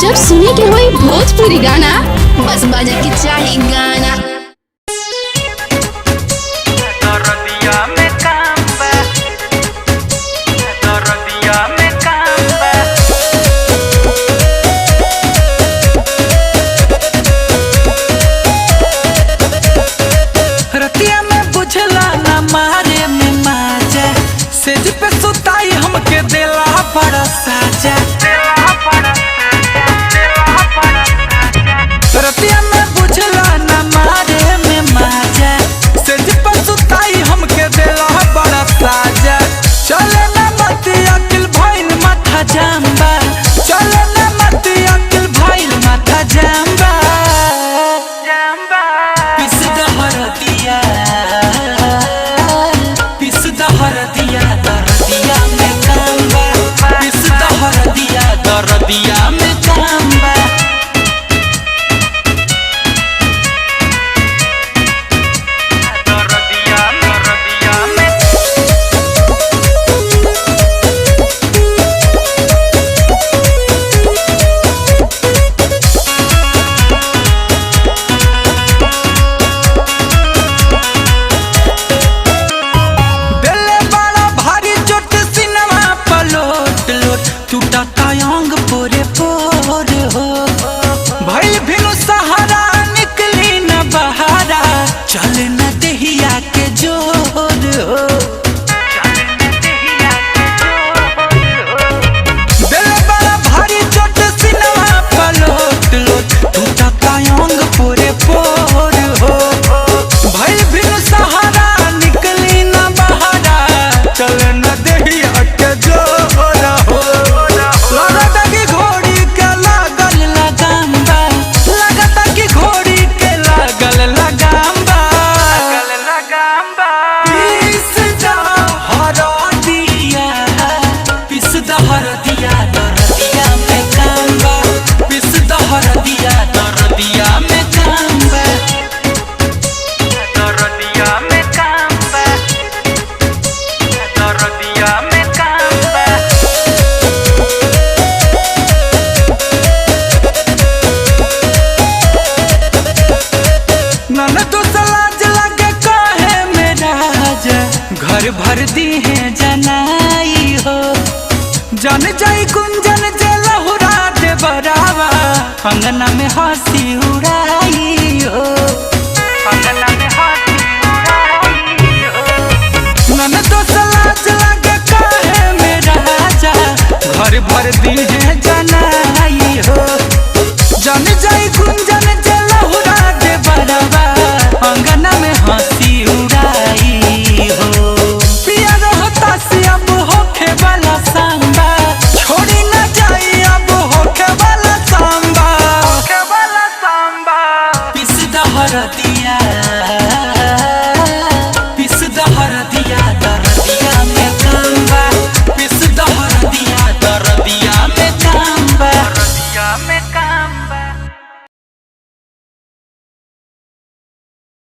जब सुने के होई भोजपुरी गाना, बस बजे के चाही गाना। बड़ा साजा रतिया में बुझला न मारे में माजा सेज पर सुताई हमके देला बड़ा साजा। चले न मती अकिल भइल माथा जाम्बा, चले न मती अकिल भइल माथा जाम्बा। पिस दहर दिया दरदिया में कांबा, पिस दरदिया में कांबा। अंग पूरे पोर हो भइल भिनु सहारा निकली न बहारा, चल न देहिया के जोर हो। दिल बड़ा भारी चोट सिनवा पलोट लोट, टूटा अंग पूरे पोर हो भइल भिनु सहारा निकली न बहारा, चल न देहिया के जोर हो। घर भर दी है जनाई हो, जन जाई कुंजन जे लहुरा दे बरावा, अंगना में हंसी उड़ाई हो, अंगना में हंसी उड़ाई हो। नन तो सलाज लगे काहे मेरा राजा, घर भर दी है